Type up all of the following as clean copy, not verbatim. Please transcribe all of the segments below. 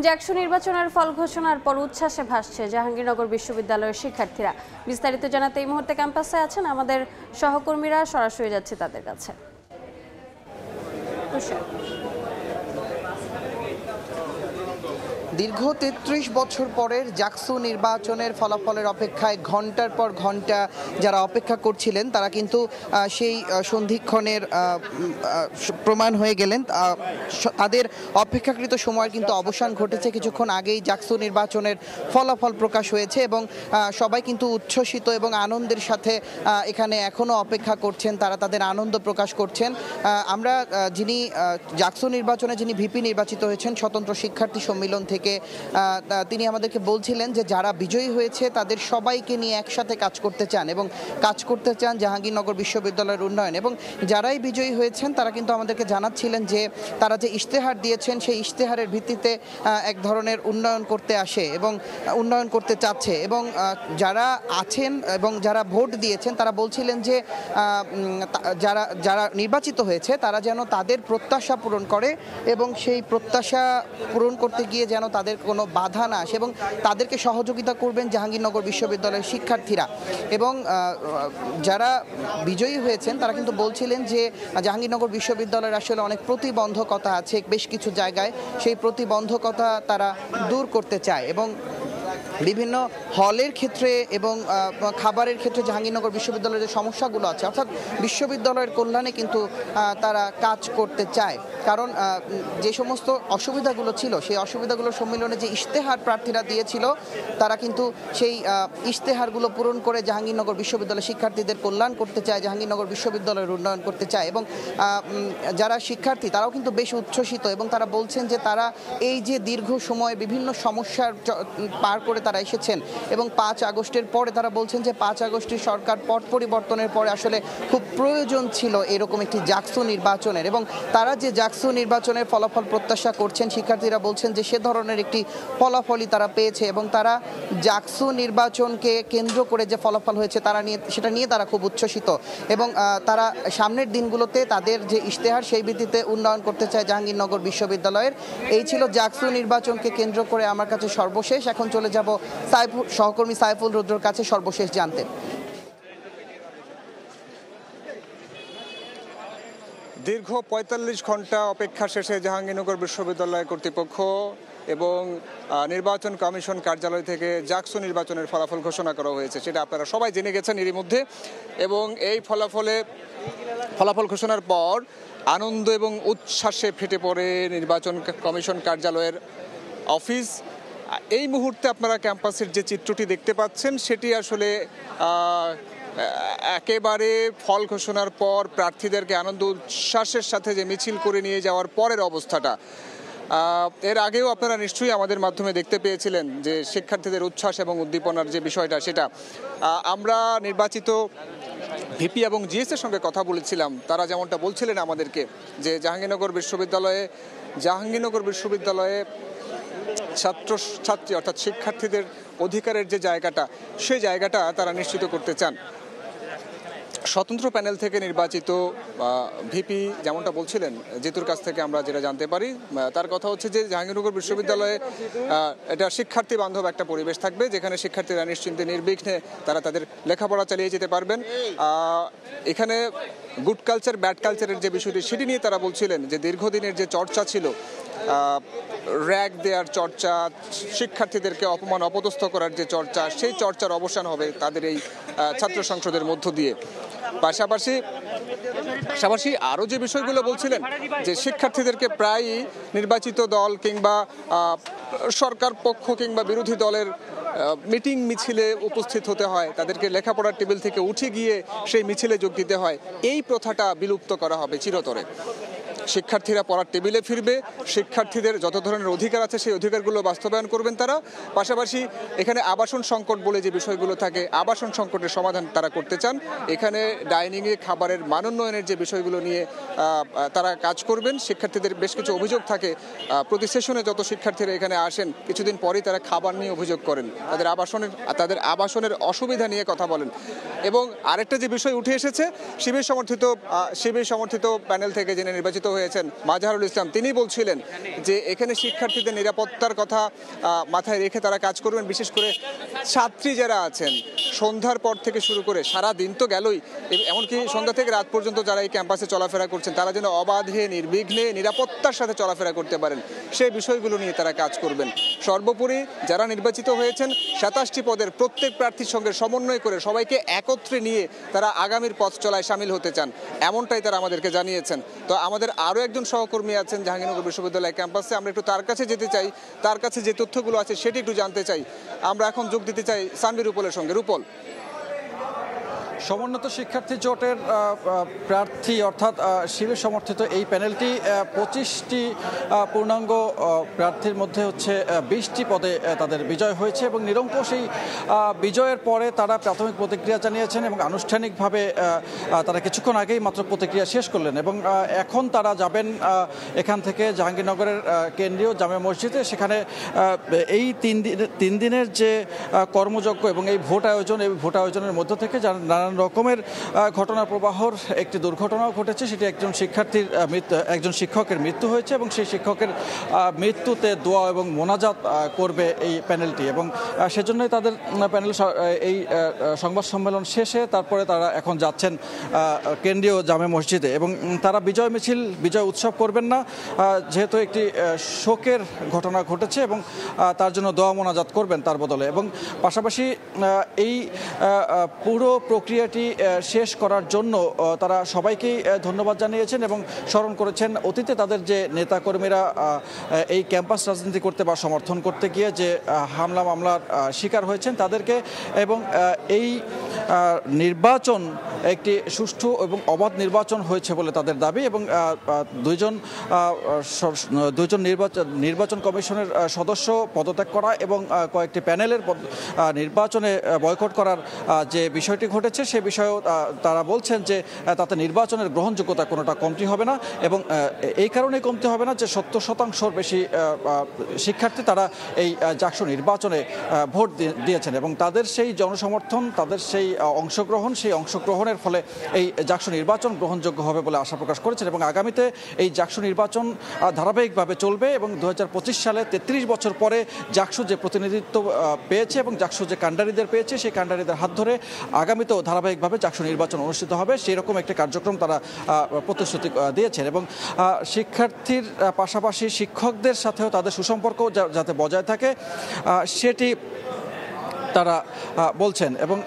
জাকসু নির্বাচনের ফল ঘোষণার পর উচ্ছ্বাসে ভাসছে জাহাঙ্গীরনগর বিশ্ববিদ্যালয়ের শিক্ষার্থীরা। বিস্তারিত জানাতে এই মুহূর্তে ক্যাম্পাসে আছেন আমাদের সহকর্মীরা, সরাসরি যাচ্ছে তাদের কাছে। দীর্ঘ ৩৩ বছর পরের জাকসু নির্বাচনের ফলাফলের অপেক্ষায় ঘন্টার পর ঘন্টা যারা অপেক্ষা করছিলেন তারা কিন্তু সেই সন্ধিক্ষণের প্রমাণ হয়ে গেলেন। তাদের অপেক্ষাকৃত সময়ের কিন্তু অবসান ঘটেছে। কিছুক্ষণ আগেই জাকসু নির্বাচনের ফলাফল প্রকাশ হয়েছে এবং সবাই কিন্তু উচ্ছ্বসিত এবং আনন্দের সাথে এখানে এখনও অপেক্ষা করছেন, তারা তাদের আনন্দ প্রকাশ করছেন। আমরা যিনি জাকসু নির্বাচনে যিনি ভিপি নির্বাচিত হয়েছেন স্বতন্ত্র শিক্ষার্থী সম্মেলন থেকে, তিনি আমাদেরকে বলছিলেন যে যারা বিজয়ী হয়েছে তাদের সবাইকে নিয়ে একসাথে কাজ করতে চান এবং কাজ করতে চান জাহাঙ্গীরনগর বিশ্ববিদ্যালয়ের উন্নয়ন। এবং যারাই বিজয়ী হয়েছেন তারা কিন্তু আমাদেরকে জানাচ্ছিলেন যে তারা যে ইশতেহার দিয়েছেন সেই ইশতেহারের ভিত্তিতে এক ধরনের উন্নয়ন করতে আসে এবং উন্নয়ন করতে চাচ্ছে। এবং যারা আছেন এবং যারা ভোট দিয়েছেন তারা বলছিলেন যে যারা যারা নির্বাচিত হয়েছে তারা যেন তাদের প্রত্যাশা পূরণ করে এবং সেই প্রত্যাশা পূরণ করতে গিয়ে যেন তাদের কোনো বাধা না আসে এবং তাদেরকে সহযোগিতা করবেন জাহাঙ্গীরনগর বিশ্ববিদ্যালয়ের শিক্ষার্থীরা। এবং যারা বিজয়ী হয়েছেন তারা কিন্তু বলছিলেন যে জাহাঙ্গীরনগর বিশ্ববিদ্যালয়ের আসলে অনেক প্রতিবন্ধকতা আছে বেশ কিছু জায়গায়, সেই প্রতিবন্ধকতা তারা দূর করতে চায় এবং বিভিন্ন হলের ক্ষেত্রে এবং খাবারের ক্ষেত্রে জাহাঙ্গীরনগর বিশ্ববিদ্যালয়ের যে সমস্যাগুলো আছে অর্থাৎ বিশ্ববিদ্যালয়ের কল্যাণে কিন্তু তারা কাজ করতে চায়। কারণ যে সমস্ত অসুবিধাগুলো ছিল সেই অসুবিধাগুলোর সম্মিলনে যে ইশতেহার প্রার্থীরা দিয়েছিল তারা কিন্তু সেই ইশতেহারগুলো পূরণ করে জাহাঙ্গীরনগর বিশ্ববিদ্যালয়ের শিক্ষার্থীদের কল্যাণ করতে চায়, জাহাঙ্গীরনগর বিশ্ববিদ্যালয়ের উন্নয়ন করতে চায়। এবং যারা শিক্ষার্থী তারাও কিন্তু বেশ উচ্ছ্বসিত এবং তারা বলছেন যে তারা এই যে দীর্ঘ সময় বিভিন্ন সমস্যার পার করে তারা এসেছেন এবং ৫ আগস্টের পরে তারা বলছেন যে ৫ আগস্টের সরকার পট পরিবর্তনের পরে আসলে খুব প্রয়োজন ছিল এরকম একটি জাকসু নির্বাচনের এবং তারা যে জাকসু নির্বাচনের ফলাফল প্রত্যাশা করছেন শিক্ষার্থীরা বলছেন যে সে ধরনের একটি ফলাফলই তারা পেয়েছে এবং তারা জাকসু নির্বাচনকে কেন্দ্র করে যে ফলাফল হয়েছে সেটা নিয়ে তারা খুব উচ্ছ্বসিত এবং তারা সামনের দিনগুলোতে তাদের যে ইশতেহার সেই ভিত্তিতে উন্নয়ন করতে চায় জাহাঙ্গীরনগর বিশ্ববিদ্যালয়ের। এই ছিল জাকসু নির্বাচনকে কেন্দ্র করে আমার কাছে সর্বশেষ। এখন চলে যাব সহকর্মী সাইফুল রুদ্রর কাছে সর্বশেষ জানতে। দীর্ঘ ৪৫ ঘন্টা অপেক্ষা শেষে জাহাঙ্গীরনগর বিশ্ববিদ্যালয় কর্তৃপক্ষ এবং নির্বাচন কমিশন কার্যালয় থেকে জাকসু নির্বাচনের ফলাফল ঘোষণা করা হয়েছে, সেটা আপনারা সবাই জেনে গেছেন এরই মধ্যে। এবং এই ফলাফল ঘোষণার পর আনন্দ এবং উচ্ছ্বাসে ফেটে পড়ে নির্বাচন কমিশন কার্যালয়ের অফিস। এই মুহূর্তে আপনারা ক্যাম্পাসের যে চিত্রটি দেখতে পাচ্ছেন সেটি আসলে একেবারে ফল ঘোষণার পর প্রার্থীদেরকে আনন্দ উচ্ছ্বাসের সাথে যে মিছিল করে নিয়ে যাওয়ার পরের অবস্থাটা। এর আগেও আপনারা নিশ্চয়ই আমাদের মাধ্যমে দেখতে পেয়েছিলেন যে শিক্ষার্থীদের উচ্ছ্বাস এবং উদ্দীপনার যে বিষয়টা সেটা। আমরা নির্বাচিত ভিপি এবং জিএসের সঙ্গে কথা বলেছিলাম, তারা যেমনটা বলছিলেন আমাদেরকে যে জাহাঙ্গীরনগর বিশ্ববিদ্যালয়ে ছাত্রছাত্রী অর্থাৎ শিক্ষার্থীদের অধিকারের যে জায়গাটা সেই জায়গাটা তারা নিশ্চিত করতে চান। স্বতন্ত্র প্যানেল থেকে নির্বাচিত ভিপি যেমনটা বলছিলেন জিতুর কাছ থেকে আমরা যেটা জানতে পারি, তার কথা হচ্ছে যে জাহাঙ্গীরনগর বিশ্ববিদ্যালয়ে এটা শিক্ষার্থী বান্ধব একটা পরিবেশ থাকবে যেখানে শিক্ষার্থীরা নিশ্চিন্তে নির্বিঘ্নে তারা তাদের লেখাপড়া চালিয়ে যেতে পারবেন। এখানে গুড কালচার ব্যাড কালচারের যে বিষয়টি সেটি নিয়ে তারা বলছিলেন যে দীর্ঘদিনের যে চর্চা ছিল, র্যাগ দেওয়ার চর্চা, শিক্ষার্থীদেরকে অপদস্থ করার যে চর্চা, সেই চর্চার অবসান হবে তাদের এই ছাত্র সংসদের মধ্য দিয়ে। পাশাপাশি আরও যে বিষয়গুলো বলছিলেন যে শিক্ষার্থীদেরকে প্রায়ই নির্বাচিত দল কিংবা সরকার পক্ষ কিংবা বিরোধী দলের মিটিং মিছিলে উপস্থিত হতে হয়, তাদেরকে লেখাপড়ার টেবিল থেকে উঠে গিয়ে সেই মিছিলে যোগ দিতে হয়। এই প্রথাটা বিলুপ্ত করা হবে চিরতরে। শিক্ষার্থীরা পড়ার টেবিলে ফিরবে, শিক্ষার্থীদের যত ধরনের অধিকার আছে সেই অধিকারগুলো বাস্তবায়ন করবেন তারা। পাশাপাশি এখানে আবাসন সংকট বলে যে বিষয়গুলো থাকে, আবাসন সংকটের সমাধান তারা করতে চান। এখানে ডাইনিংয়ে খাবারের মানোন্নয়নের যে বিষয়গুলো নিয়ে তারা কাজ করবেন। শিক্ষার্থীদের বেশ কিছু অভিযোগ থাকে, প্রতি সেশনে যত শিক্ষার্থীরা এখানে আসেন কিছুদিন পরেই তারা খাবার নিয়ে অভিযোগ করেন, তাদের আবাসনের অসুবিধা নিয়ে কথা বলেন। এবং আরেকটা যে বিষয় উঠে এসেছে শিবির সমর্থিত প্যানেল থেকে যিনি নির্বাচিত হয়েছেন মাজহারুল ইসলাম, তিনি বলছিলেন যে এখানে শিক্ষার্থীদের নিরাপত্তার কথা মাথায় রেখে তারা কাজ করবেন। বিশেষ করে ছাত্রী যারা আছেন সন্ধ্যার পর থেকে শুরু করে সারা দিন তো গেলই, এমনকি সন্ধ্যা থেকে রাত পর্যন্ত যারা এই ক্যাম্পাসে চলাফেরা করছেন তারা যেন অবাধে নির্বিঘ্নে নিরাপত্তার সাথে চলাফেরা করতে পারেন, সেই বিষয়গুলো নিয়ে তারা কাজ করবেন। সর্বোপরি যারা নির্বাচিত হয়েছেন 27টি পদের প্রত্যেক প্রার্থীর সঙ্গে সমন্বয় করে সবাইকে একত্রে নিয়ে তারা আগামীর পথ চলায় সামিল হতে চান, এমনটাই তারা আমাদেরকে জানিয়েছেন। তো আমাদের আরও একজন সহকর্মী আছেন জাহাঙ্গীরনগর বিশ্ববিদ্যালয় ক্যাম্পাসে, আমরা একটু তার কাছে যেতে চাই, তার কাছে যে তথ্যগুলো আছে সেটি একটু জানতে চাই। আমরা এখন যোগ দিতে চাই সানভীর রূপলের সঙ্গে। রূপল, সমন্বিত শিক্ষার্থী জোটের প্রার্থী অর্থাৎ শিবির সমর্থিত এই প্যানেলটি 25টি পূর্ণাঙ্গ প্রার্থীর মধ্যে হচ্ছে 20টি পদে তাদের বিজয় হয়েছে এবং নিরঙ্কুশ এই বিজয়ের পরে তারা প্রাথমিক প্রতিক্রিয়া জানিয়েছেন এবং আনুষ্ঠানিকভাবে তারা কিছুক্ষণ আগেই মাত্র প্রতিক্রিয়া শেষ করলেন এবং এখন তারা যাবেন এখান থেকে জাহাঙ্গীরনগরের কেন্দ্রীয় জামে মসজিদে। সেখানে এই তিন দিনের যে কর্মযজ্ঞ এবং এই ভোট আয়োজনের মধ্য থেকে নানান রকমের ঘটনা প্রবাহর একটি দুর্ঘটনাও ঘটেছে। সেটি একজন শিক্ষকের মৃত্যু হয়েছে এবং সেই শিক্ষকের মৃত্যুতে দোয়া এবং মোনাজাত করবে এই প্যানেলটি এবং সেজন্যই তাদের প্যানেল এই সংবাদ সম্মেলন শেষে তারপরে তারা এখন যাচ্ছেন কেন্দ্রীয় জামে মসজিদে এবং তারা বিজয় উৎসব করবেন না, যেহেতু একটি শোকের ঘটনা ঘটেছে এবং তার জন্য দোয়া মোনাজাত করবেন তার বদলে। এবং পাশাপাশি এই পুরো প্রক্রিয়াটি শেষ করার জন্য তারা সবাইকেই ধন্যবাদ জানিয়েছেন এবং স্মরণ করেছেন অতীতে তাদের যে নেতাকর্মীরা এই ক্যাম্পাস রাজনীতি করতে বা সমর্থন করতে গিয়ে যে হামলা মামলার শিকার হয়েছেন তাদেরকে এবং এই নির্বাচন একটি সুষ্ঠু এবং অবাধ নির্বাচন হয়েছে বলে তাদের দাবি এবং দুইজন নির্বাচন কমিশনের সদস্য পদত্যাগ করা এবং কয়েকটি প্যানেলের নির্বাচনে বয়কট করার যে বিষয়টি ঘটেছে সে বিষয়েও তারা বলছেন যে তাতে নির্বাচনের গ্রহণযোগ্যতা কোনোটা কমতি হবে না এবং এই কারণেই কমতি হবে না যে 70% বেশি শিক্ষার্থী তারা এই জাকসু নির্বাচনে ভোট দিয়েছেন এবং তাদের সেই জনসমর্থন, তাদের সেই অংশগ্রহণের ফলে এই জাকসু নির্বাচন গ্রহণযোগ্য হবে বলে আশা প্রকাশ করেছেন এবং আগামীতে এই জাকসু নির্বাচন ধারাবাহিকভাবে চলবে এবং 2025 সালে 33 বছর পরে জাকসু যে প্রতিনিধিত্ব পেয়েছে এবং জাকসু যে কাণ্ডারীদের পেয়েছে সেই কাণ্ডারীদের হাত ধরে আগামীতেও ধারাবাহিকভাবে জাকসু নির্বাচন অনুষ্ঠিত হবে, সেই রকম একটি কার্যক্রম তারা প্রতিশ্রুতি দিয়েছেন এবং শিক্ষার্থীর পাশাপাশি শিক্ষকদের সাথেও তাদের সুসম্পর্ক যাতে বজায় থাকে সেটি তারা বলছেন এবং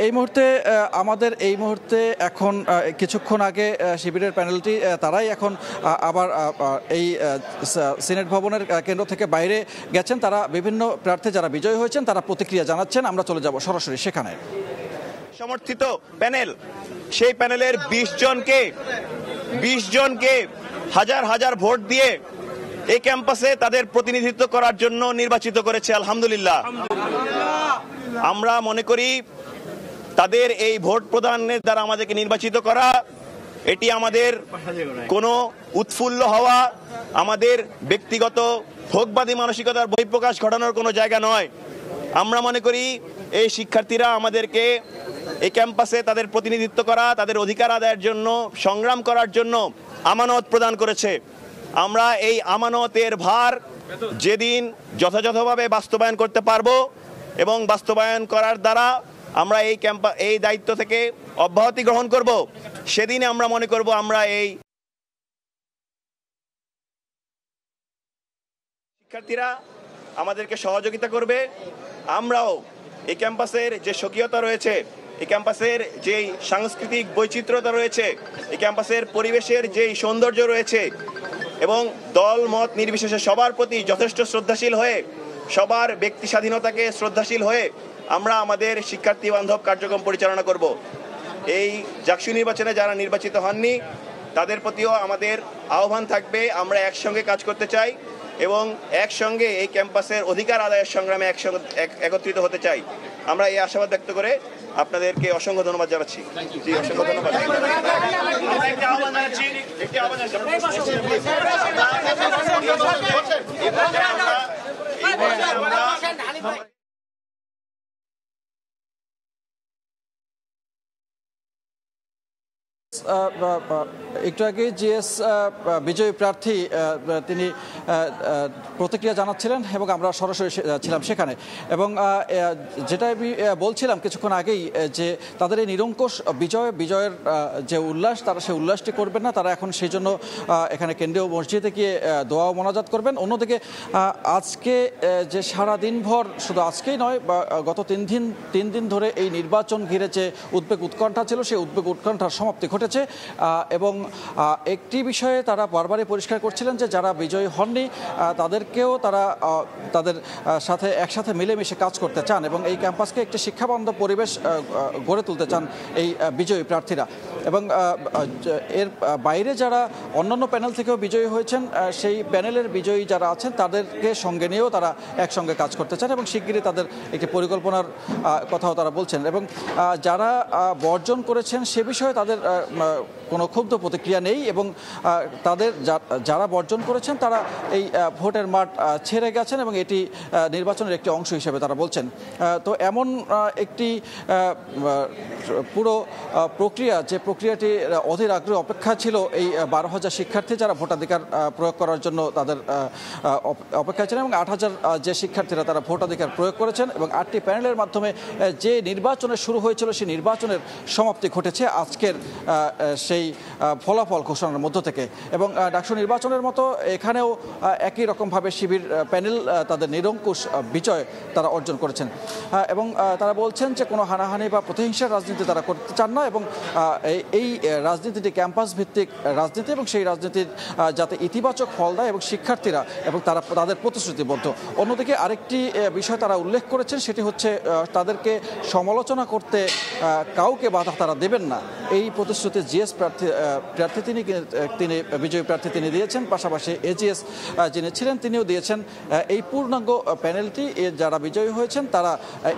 এই মুহূর্তে এখন কিছুক্ষণ আগে শিবিরের প্যানেলটি তারাই এখন আবার এই সিনেট ভবনের কেন্দ্র থেকে বাইরে গেছেন। তারা বিভিন্ন প্রার্থী যারা বিজয়ী হয়েছেন তারা প্রতিক্রিয়া জানাচ্ছেন। আমরা চলে যাব সরাসরি সেখানে। সমর্থিত প্যানেল, সেই প্যানেলের 20 জনকে হাজার হাজার ভোট দিয়ে এই ক্যাম্পাসে তাদের প্রতিনিধিত্ব করার জন্য নির্বাচিত করেছে। আলহামদুলিল্লাহ। আমরা মনে করি তাদের এই ভোট প্রদানের দ্বারা আমাদেরকে নির্বাচিত করা এটি আমাদের কোনো উৎফুল্ল হওয়া, আমাদের ব্যক্তিগত ভোগবাদী মানসিকতার বহিঃপ্রকাশ ঘটানোর কোনো জায়গা নয়। আমরা মনে করি এই শিক্ষার্থীরা আমাদেরকে এই ক্যাম্পাসে তাদের প্রতিনিধিত্ব করা, তাদের অধিকার আদায়ের জন্য সংগ্রাম করার জন্য আমানত প্রদান করেছে। আমরা এই আমানতের ভার যেদিন যথাযথভাবে বাস্তবায়ন করতে পারবো এবং বাস্তবায়ন করার দ্বারা আমরা এই দায়িত্ব থেকে অব্যাহতি গ্রহণ করব, সেদিনে আমরা মনে করব আমরা এই শিক্ষার্থীরা আমাদেরকে সহযোগিতা করবে। আমরাও এই ক্যাম্পাসের যে স্বকীয়তা রয়েছে, এই ক্যাম্পাসের যেই সাংস্কৃতিক বৈচিত্র্যতা রয়েছে, এই ক্যাম্পাসের পরিবেশের যেই সৌন্দর্য রয়েছে এবং দল মত নির্বিশেষে সবার প্রতি যথেষ্ট শ্রদ্ধাশীল হয়ে, সবার ব্যক্তি স্বাধীনতাকে শ্রদ্ধাশীল হয়ে আমরা আমাদের শিক্ষার্থী বান্ধব কার্যক্রম পরিচালনা করব। এই জাকসু নির্বাচনে যারা নির্বাচিত হননি তাদের প্রতিও আমাদের আহ্বান থাকবে, আমরা একসঙ্গে কাজ করতে চাই এবং একসঙ্গে এই ক্যাম্পাসের অধিকার আদায়ের সংগ্রামে একত্রিত হতে চাই। আমরা এই আশাবাদ ব্যক্ত করে আপনাদেরকে অসংখ্য ধন্যবাদ জানাচ্ছি। জি, অসংখ্য ধন্যবাদ। একটু আগে জিএস বিজয়ী প্রার্থী তিনি প্রতিক্রিয়া জানাচ্ছিলেন এবং আমরা সরাসরি ছিলাম সেখানে, এবং যেটা আমি বলছিলাম কিছুক্ষণ আগেই যে তাদের এই নিরঙ্কুশ বিজয়ের যে উল্লাস, তারা সেই উল্লাসটি করবেন না, তারা এখন সেই জন্য এখানে কেন্দ্রীয় মসজিদে গিয়ে দোয়া ও মোনাজাত করবেন। অন্যদিকে আজকে যে সারা দিনভর, শুধু আজকেই নয়, গত তিন দিন ধরে এই নির্বাচন ঘিরে যে উদ্বেগ উৎকণ্ঠা ছিল, সেই উদ্বেগ উৎকণ্ঠার সমাপ্তি ঘটেছে। এবং একটি বিষয়ে তারা বারবারই পরিষ্কার করছিলেন যে যারা বিজয়ী হননি তাদেরকেও তারা তাদের সাথে একসাথে মিলেমিশে কাজ করতে চান এবং এই ক্যাম্পাসকে একটি শিক্ষাবান্ধব পরিবেশ গড়ে তুলতে চান এই বিজয়ী প্রার্থীরা। এবং এর বাইরে যারা অন্যান্য প্যানেল থেকেও বিজয়ী হয়েছেন, সেই প্যানেলের বিজয়ী যারা আছেন তাদেরকে সঙ্গে নিয়েও তারা একসঙ্গে কাজ করতে চান এবং শিগগিরই তাদের একটি পরিকল্পনার কথাও তারা বলছেন। এবং যারা বর্জন করেছেন সে বিষয়ে তাদের কোনো ক্ষুব্ধ প্রতিক্রিয়া নেই এবং তাদের যারা বর্জন করেছেন তারা এই ভোটের মাঠ ছেড়ে গেছেন এবং এটি নির্বাচনের একটি অংশ হিসেবে তারা বলছেন। তো এমন একটি পুরো প্রক্রিয়া, যে প্রক্রিয়াটি অধীর আগ্রহে অপেক্ষা ছিল এই 12,000 শিক্ষার্থী যারা ভোটাধিকার প্রয়োগ করার জন্য তাদের অপেক্ষা ছিলেন, এবং 8,000 যে শিক্ষার্থীরা তারা ভোটাধিকার প্রয়োগ করেছেন এবং 8টি প্যানেলের মাধ্যমে যে নির্বাচনের শুরু হয়েছিল সেই নির্বাচনের সমাপ্তি ঘটেছে আজকের সেই ফলাফল ঘোষণার মধ্য থেকে। এবং ডাকসু নির্বাচনের মতো এখানেও একই রকমভাবে শিবির প্যানেল তাদের নিরঙ্কুশ বিজয় তারা অর্জন করেছেন এবং তারা বলছেন যে কোনো হানাহানি বা প্রতিহিংসার রাজনীতি তারা করতে চান না এবং এই রাজনীতিটি ক্যাম্পাস ভিত্তিক রাজনীতি এবং সেই রাজনীতির যাতে ইতিবাচক ফল দেয় এবং শিক্ষার্থীরা এবং তারা তাদের প্রতিশ্রুতিবদ্ধ। অন্যদিকে আরেকটি বিষয় তারা উল্লেখ করেছেন, সেটি হচ্ছে তাদেরকে সমালোচনা করতে কাউকে বাধা তারা দেবেন না, এই প্রতিশ্রুতি জিএস প্রার্থী তিনি বিজয়ী প্রার্থী তিনি দিয়েছেন। পাশাপাশি এজিএস যিনি ছিলেন তিনিও দিয়েছেন। এই পূর্ণাঙ্গ প্যানেলটি যারা বিজয়ী হয়েছেন তারা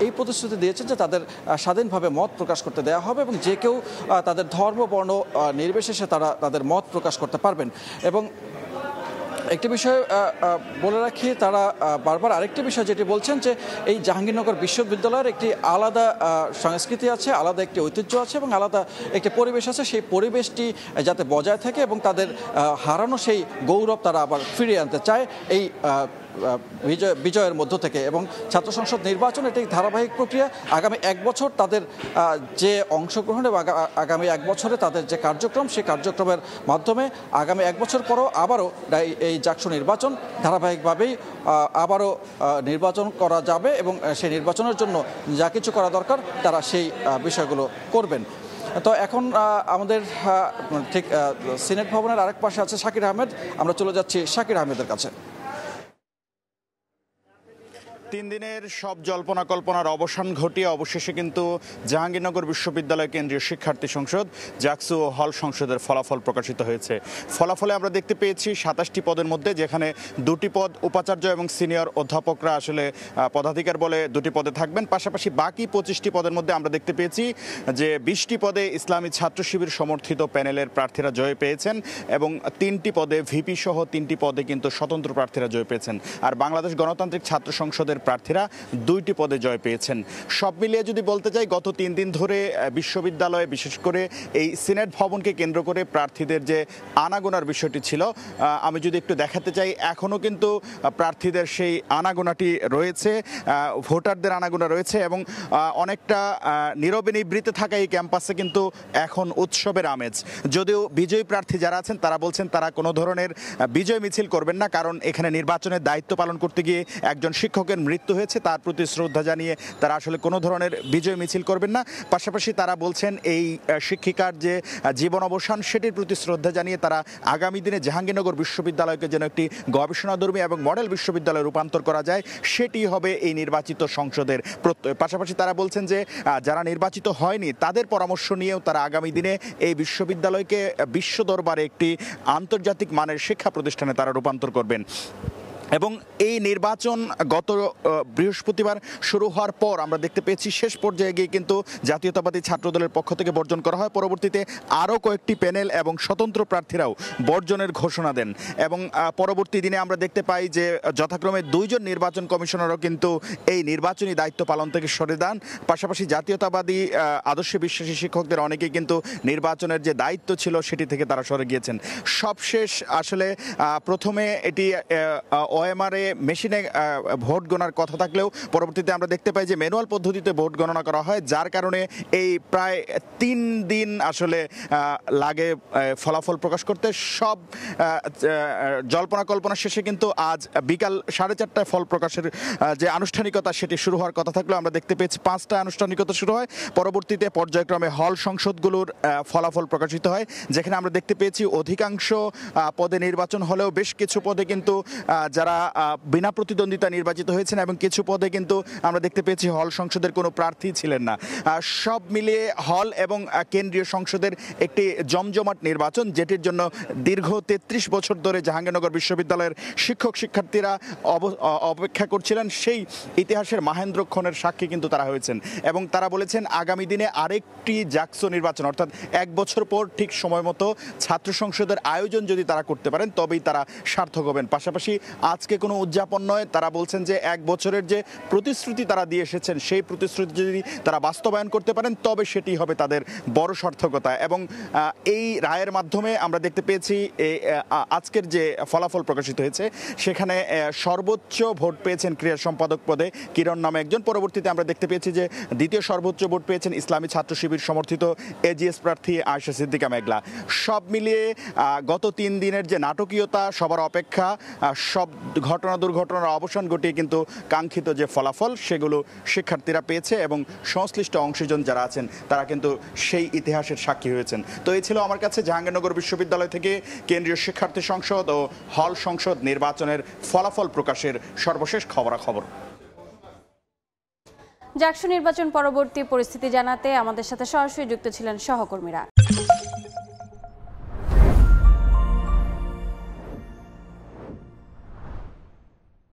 এই প্রতিশ্রুতি দিয়েছেন যে তাদের স্বাধীনভাবে মত প্রকাশ করতে দেওয়া হবে এবং যে কেউ তাদের ধর্ম বর্ণ নির্বিশেষে তারা তাদের মত প্রকাশ করতে পারবেন। এবং একটি বিষয় বলে রাখি, তারা বারবার আরেকটি বিষয় যেটি বলছেন যে এই জাহাঙ্গীরনগর বিশ্ববিদ্যালয়ের একটি আলাদা সংস্কৃতি আছে, আলাদা একটি ঐতিহ্য আছে এবং আলাদা একটি পরিবেশ আছে, সেই পরিবেশটি যাতে বজায় থাকে এবং তাদের হারানো সেই গৌরব তারা আবার ফিরিয়ে আনতে চায় এই বিজয়ের মধ্য থেকে। এবং ছাত্র সংসদ নির্বাচন এটি ধারাবাহিক প্রক্রিয়া। আগামী 1 বছর তাদের যে অংশগ্রহণ এবং আগামী 1 বছরে তাদের যে কার্যক্রম, সেই কার্যক্রমের মাধ্যমে আগামী 1 বছর পরও আবারও এই জাকসু নির্বাচন ধারাবাহিকভাবেই আবারও নির্বাচন করা যাবে এবং সেই নির্বাচনের জন্য যা কিছু করা দরকার তারা সেই বিষয়গুলো করবেন। তো এখন আমাদের ঠিক সিনেট ভবনের আরেক পাশে আছে শাকির আহমেদ, আমরা চলে যাচ্ছি শাকির আহমেদের কাছে। 3 দিনের সব জল্পনা কল্পনার অবসান ঘটিয়ে অবশেষে কিন্তু জাহাঙ্গীরনগর বিশ্ববিদ্যালয় কেন্দ্রীয় শিক্ষার্থী সংসদ জাকসু হল সংসদের ফলাফল প্রকাশিত হয়েছে। ফলাফলে আমরা দেখতে পেয়েছি 27টি পদের মধ্যে, যেখানে 2টি পদ উপাচার্য এবং সিনিয়র অধ্যাপকরা আসলে পদাধিকার বলে 2টি পদে থাকবেন। পাশাপাশি বাকি 25টি পদের মধ্যে আমরা দেখতে পেয়েছি যে 20টি পদে ইসলামী ছাত্র শিবির সমর্থিত প্যানেলের প্রার্থীরা জয় পেয়েছেন এবং 3টি পদে ভিপি সহ 3টি পদে কিন্তু স্বতন্ত্র প্রার্থীরা জয় পেয়েছেন। আর বাংলাদেশ গণতান্ত্রিক ছাত্র সংসদের প্রার্থীরা 2টি পদে জয় পেয়েছেন। সব মিলিয়ে যদি বলতে চাই, গত 3 দিন ধরে বিশ্ববিদ্যালয়ে বিশেষ করে এই সিনেট ভবনকে কেন্দ্র করে প্রার্থীদের যে আনাগোনার বিষয়টি ছিল, আমি যদি একটু দেখাতে চাই, এখনও কিন্তু প্রার্থীদের সেই আনাগোনাটি রয়েছে, ভোটারদের আনাগোনা রয়েছে এবং অনেকটা নীরবে নিবৃত্তে থাকা এই ক্যাম্পাসে কিন্তু এখন উৎসবের আমেজ। যদিও বিজয়ী প্রার্থী যারা আছেন তারা বলছেন তারা কোনো ধরনের বিজয় মিছিল করবেন না, কারণ এখানে নির্বাচনের দায়িত্ব পালন করতে গিয়ে একজন শিক্ষকের মৃত্যু হয়েছে, তার প্রতি শ্রদ্ধা জানিয়ে তারা আসলে কোনো ধরনের বিজয় মিছিল করবেন না। পাশাপাশি তারা বলছেন এই শিক্ষিকার যে জীবন অবসান সেটির প্রতি শ্রদ্ধা জানিয়ে তারা আগামী দিনে জাহাঙ্গীরনগর বিশ্ববিদ্যালয়কে যেন একটি গবেষণাধর্মী এবং মডেল বিশ্ববিদ্যালয়ে রূপান্তর করা যায় সেটি হবে এই নির্বাচিত সংসদের প্রত্যয়। পাশাপাশি তারা বলছেন যে যারা নির্বাচিত হয়নি তাদের পরামর্শ নিয়েও তারা আগামী দিনে এই বিশ্ববিদ্যালয়কে বিশ্ব দরবারে একটি আন্তর্জাতিক মানের শিক্ষা প্রতিষ্ঠানে তারা রূপান্তর করবেন। এবং এই নির্বাচন গত বৃহস্পতিবার শুরু হওয়ার পর আমরা দেখতে পেয়েছি শেষ পর্যায়ে গিয়ে কিন্তু জাতীয়তাবাদী ছাত্রদলের পক্ষ থেকে বর্জন করা হয়। পরবর্তীতে আরও কয়েকটি প্যানেল এবং স্বতন্ত্র প্রার্থীরাও বর্জনের ঘোষণা দেন এবং পরবর্তী দিনে আমরা দেখতে পাই যে যথাক্রমে 2 জন নির্বাচন কমিশনারও কিন্তু এই নির্বাচনী দায়িত্ব পালন থেকে সরে যান। পাশাপাশি জাতীয়তাবাদী আদর্শে বিশ্বাসী শিক্ষকদের অনেকেই কিন্তু নির্বাচনের যে দায়িত্ব ছিল সেটি থেকে তারা সরে গিয়েছেন। সবশেষ আসলে প্রথমে এটি ওএমআরএ মেশিনে ভোট গণনার কথা থাকলেও পরবর্তীতে আমরা দেখতে পাই যে ম্যানুয়াল পদ্ধতিতে ভোট গণনা করা হয়, যার কারণে এই প্রায় 3 দিন আসলে লাগে ফলাফল প্রকাশ করতে। সব জল্পনা কল্পনা শেষে কিন্তু আজ বিকাল 4:30টায় ফল প্রকাশের যে আনুষ্ঠানিকতা সেটি শুরু হওয়ার কথা থাকলেও আমরা দেখতে পেয়েছি 5টা আনুষ্ঠানিকতা শুরু হয়। পরবর্তীতে পর্যায়ক্রমে হল সংসদগুলোর ফলাফল প্রকাশিত হয়, যেখানে আমরা দেখতে পেয়েছি অধিকাংশ পদে নির্বাচন হলেও বেশ কিছু পদে কিন্তু যারা বিনা প্রতিদ্বন্দ্বিতা নির্বাচিত হয়েছেন এবং কিছু পদে কিন্তু আমরা দেখতে পেয়েছি হল সংসদের কোনো প্রার্থী ছিলেন না। সব মিলিয়ে হল এবং কেন্দ্রীয় সংসদের একটি জমজমাট নির্বাচন, যেটির জন্য দীর্ঘ 33 বছর ধরে জাহাঙ্গীরনগর বিশ্ববিদ্যালয়ের শিক্ষক শিক্ষার্থীরা অপেক্ষা করছিলেন। সেই ইতিহাসের মাহেন্দ্রক্ষণের সাক্ষী কিন্তু তারা হয়েছেন এবং তারা বলেছেন আগামী দিনে আরেকটি জাকসু নির্বাচন অর্থাৎ 1 বছর পর ঠিক সময় মতো ছাত্র সংসদের আয়োজন যদি তারা করতে পারেন তবেই তারা সার্থক হবেন। পাশাপাশি আজকে কোনো উদযাপন নয়, তারা বলছেন যে 1 বছরের যে প্রতিশ্রুতি তারা দিয়ে এসেছেন সেই প্রতিশ্রুতি যদি তারা বাস্তবায়ন করতে পারেন তবে সেটি হবে তাদের বড় সার্থকতা। এবং এই রায়ের মাধ্যমে আমরা দেখতে পেয়েছি আজকের যে ফলাফল প্রকাশিত হয়েছে সেখানে সর্বোচ্চ ভোট পেয়েছেন ক্রীড়া সম্পাদক পদে কিরণ নামে একজন। পরবর্তীতে আমরা দেখতে পেয়েছি যে দ্বিতীয় সর্বোচ্চ ভোট পেয়েছেন ইসলামী ছাত্র শিবির সমর্থিত এজিএস প্রার্থী আয়েশা সিদ্দিকা মেঘলা। সব মিলিয়ে গত 3 দিনের যে নাটকীয়তা, সবার অপেক্ষা, সব ঘটনা দুর্ঘটনার অবসান ঘটিয়ে কিন্তু কাঙ্ক্ষিত যে ফলাফল সেগুলো শিক্ষার্থীরা পেয়েছে এবং সংশ্লিষ্ট অংশীজন যারা আছেন তারা কিন্তু সেই ইতিহাসের সাক্ষী হয়েছেন। তো এই ছিল আমার কাছে জাহাঙ্গীরনগর বিশ্ববিদ্যালয় থেকে কেন্দ্রীয় শিক্ষার্থী সংসদ ও হল সংসদ নির্বাচনের ফলাফল প্রকাশের সর্বশেষ খবরাখবর। জাকসু নির্বাচন পরবর্তী পরিস্থিতি জানাতে আমাদের সাথে সরাসরি যুক্ত ছিলেন সহকর্মীরা।